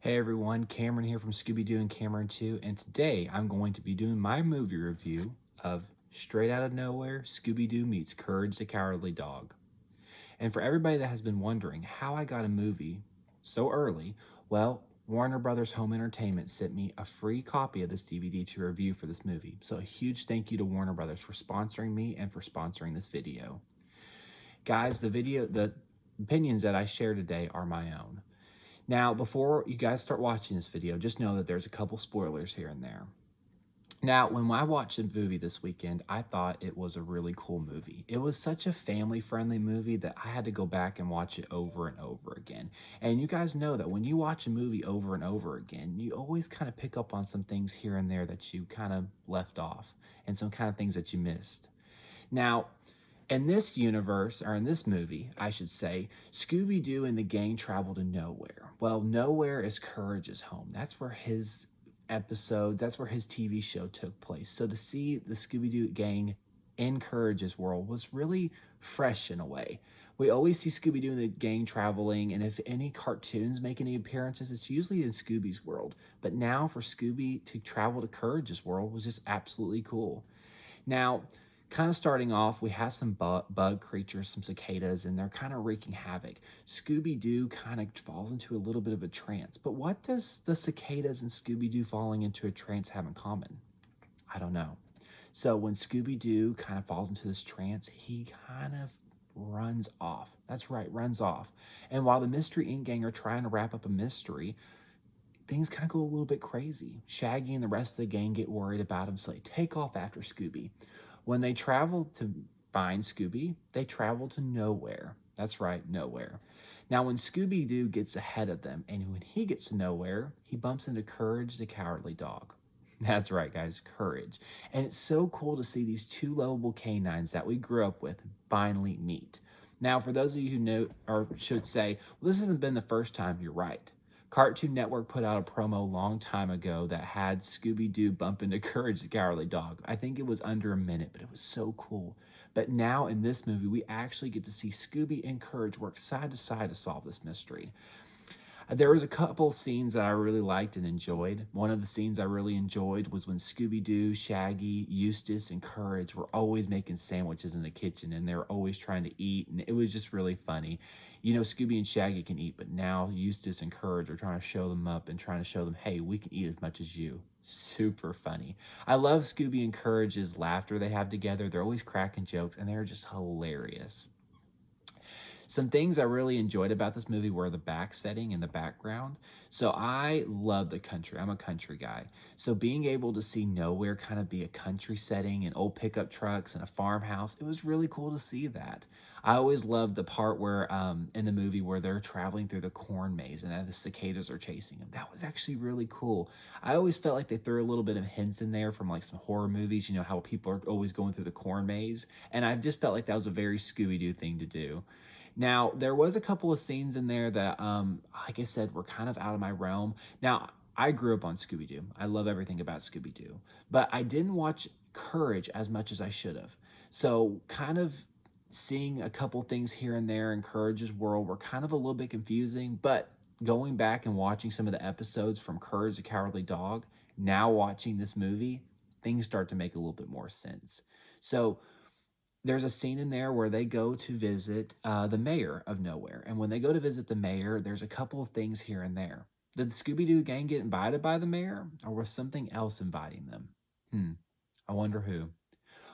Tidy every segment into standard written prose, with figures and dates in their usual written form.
Hey everyone, Cameron here from Scooby-Doo and Cameron 2, and today I'm going to be doing my movie review of Straight Outta Nowhere, Scooby-Doo meets Courage the Cowardly Dog. And for everybody that has been wondering how I got a movie so early, well, Warner Brothers Home Entertainment sent me a free copy of this DVD to review for this movie. So a huge thank you to Warner Brothers for sponsoring me and for sponsoring this video. Guys, the opinions that I share today are my own. Now, before you guys start watching this video, just know that there's a couple spoilers here and there. Now, when I watched the movie this weekend, I thought it was a really cool movie. It was such a family-friendly movie that I had to go back and watch it over and over again. And you guys know that when you watch a movie over and over again, you always kind of pick up on some things here and there that you kind of left off and some kind of things that you missed. Now, in this universe, or in this movie, I should say, Scooby-Doo and the gang travel to nowhere. Well, nowhere is Courage's home. That's where his that's where his TV show took place. So to see the Scooby-Doo gang in Courage's world was really fresh in a way. We always see Scooby-Doo and the gang traveling, and if any cartoons make any appearances, it's usually in Scooby's world. But now for Scooby to travel to Courage's world was just absolutely cool. Now, kind of starting off, we have some bug creatures, some cicadas, and they're kind of wreaking havoc. Scooby-Doo kind of falls into a little bit of a trance. But what does the cicadas and Scooby-Doo falling into a trance have in common? I don't know. So when Scooby-Doo kind of falls into this trance, he kind of runs off. That's right, runs off. And while the Mystery Inc. gang are trying to wrap up a mystery, things kind of go a little bit crazy. Shaggy and the rest of the gang get worried about him, so they take off after Scooby. When they travel to find Scooby, they travel to nowhere. That's right, nowhere. Now, when Scooby-Doo gets ahead of them, and when he gets to nowhere, he bumps into Courage the Cowardly Dog. That's right, guys, Courage. And it's so cool to see these two lovable canines that we grew up with finally meet. Now, for those of you who know, or should say, well, this hasn't been the first time, you're right. Cartoon Network put out a promo a long time ago that had Scooby-Doo bump into Courage the Cowardly Dog. I think it was under a minute, but it was so cool. But now in this movie, we actually get to see Scooby and Courage work side to side to solve this mystery. There was a couple scenes that I really liked and enjoyed. One of the scenes I really enjoyed was when Scooby-Doo, Shaggy, Eustace, and Courage were always making sandwiches in the kitchen, and they were always trying to eat, and it was just really funny. You know, Scooby and Shaggy can eat, but now Eustace and Courage are trying to show them up and trying to show them, hey, we can eat as much as you. Super funny. I love Scooby and Courage's laughter they have together. They're always cracking jokes, and they're just hilarious. Some things I really enjoyed about this movie were the back setting and the background. So I love the country. I'm a country guy. So being able to see nowhere kind of be a country setting and old pickup trucks and a farmhouse, it was really cool to see that. I always loved the part where in the movie where they're traveling through the corn maze and the cicadas are chasing them. That was actually really cool. I always felt like they threw a little bit of hints in there from like some horror movies, you know, how people are always going through the corn maze. And I just felt like that was a very Scooby-Doo thing to do. Now, there was a couple of scenes in there that, like I said, were kind of out of my realm. Now, I grew up on Scooby-Doo. I love everything about Scooby-Doo. But I didn't watch Courage as much as I should have. So kind of seeing a couple things here and there in Courage's world were kind of a little bit confusing. But going back and watching some of the episodes from Courage the Cowardly Dog, now watching this movie, things start to make a little bit more sense. So there's a scene in there where they go to visit the mayor of nowhere. And when they go to visit the mayor, there's a couple of things here and there. Did the Scooby-Doo gang get invited by the mayor, or was something else inviting them? I wonder who.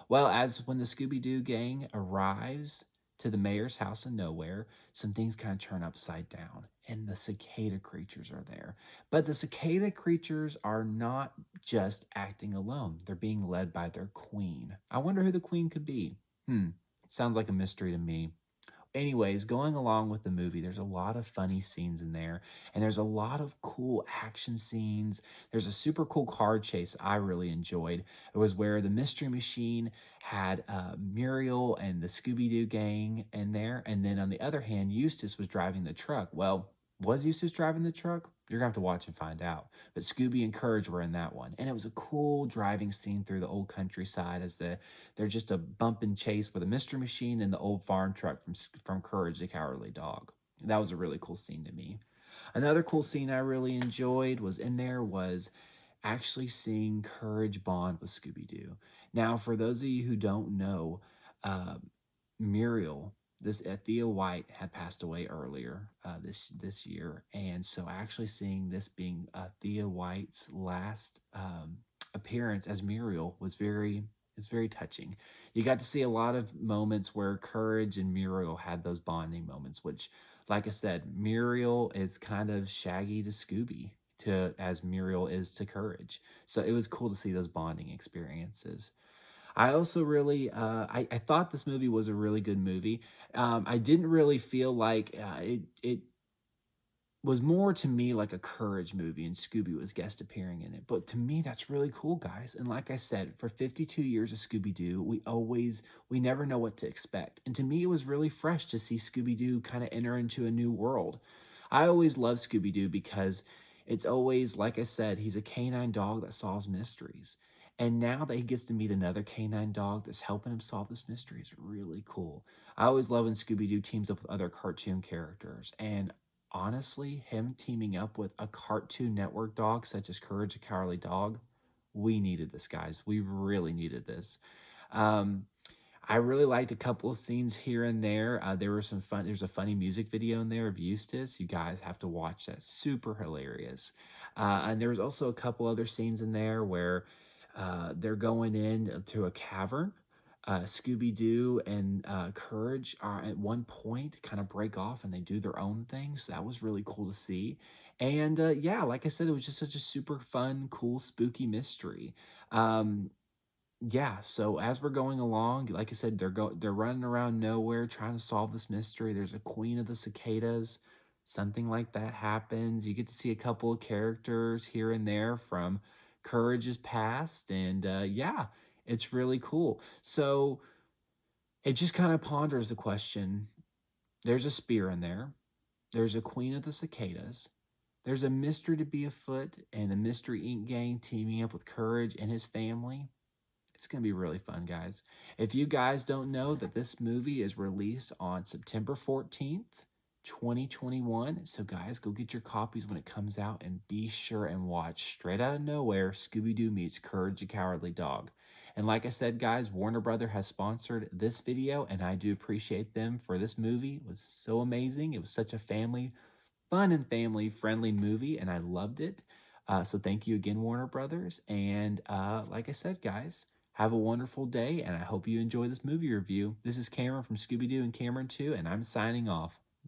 Well, as when the Scooby-Doo gang arrives to the mayor's house in nowhere, some things kind of turn upside down, and the cicada creatures are there. But the cicada creatures are not just acting alone. They're being led by their queen. I wonder who the queen could be. Sounds like a mystery to me. Anyways, going along with the movie, there's a lot of funny scenes in there, and there's a lot of cool action scenes. There's a super cool car chase I really enjoyed. It was where the Mystery Machine had Muriel and the Scooby-Doo gang in there, and then on the other hand, Eustace was driving the truck. Well, was Eustace driving the truck? You're going to have to watch and find out. But Scooby and Courage were in that one. And it was a cool driving scene through the old countryside as they're just a bump and chase with a Mystery Machine and the old farm truck from Courage the Cowardly Dog. And that was a really cool scene to me. Another cool scene I really enjoyed was in there was actually seeing Courage bond with Scooby-Doo. Now, for those of you who don't know, uh, Muriel, this Thea White had passed away earlier this year, and so actually seeing this being Thea White's last appearance as Muriel was very touching. You got to see a lot of moments where Courage and Muriel had those bonding moments, which, like I said, Muriel is kind of Shaggy to Scooby to as Muriel is to Courage. So it was cool to see those bonding experiences. I also really, I thought this movie was a really good movie. I didn't really feel like it was more to me like a Courage movie, and Scooby was guest appearing in it. But to me, that's really cool, guys. And like I said, for 52 years of Scooby Doo, we never know what to expect. And to me, it was really fresh to see Scooby Doo kind of enter into a new world. I always love Scooby Doo because it's always, like I said, he's a canine dog that solves mysteries. And now that he gets to meet another canine dog that's helping him solve this mystery is really cool. I always love when Scooby Doo teams up with other cartoon characters. And honestly, him teaming up with a Cartoon Network dog such as Courage the Cowardly Dog, we needed this, guys. We really needed this. Um, I really liked a couple of scenes here and there. There were some fun. There's a funny music video in there of Eustace. You guys have to watch that. Super hilarious. And there was also a couple other scenes in there where they're going in to a cavern. Scooby Doo and Courage are at one point kind of break off and they do their own thing. So that was really cool to see. And yeah, like I said, it was just such a super fun, cool, spooky mystery. Um, yeah, so as we're going along, like I said, they're running around nowhere trying to solve this mystery. There's a queen of the cicadas. Something like that happens. You get to see a couple of characters here and there from Courage's past, and yeah, it's really cool. So it just kind of ponders the question. There's a spear in there. There's a queen of the cicadas. There's a mystery to be afoot, and the Mystery Inc. gang teaming up with Courage and his family. It's going to be really fun, guys. If you guys don't know that this movie is released on September 14th, 2021. So, guys, go get your copies when it comes out and be sure and watch Straight Out of Nowhere Scooby Doo Meets Courage the Cowardly Dog. And like I said, guys, Warner Brother has sponsored this video, and I do appreciate them for this movie. It was so amazing. It was such a fun and family friendly movie, and I loved it. So thank you again, Warner Brothers. And like I said, guys, have a wonderful day, and I hope you enjoy this movie review. This is Cameron from Scooby Doo and Cameron 2, and I'm signing off.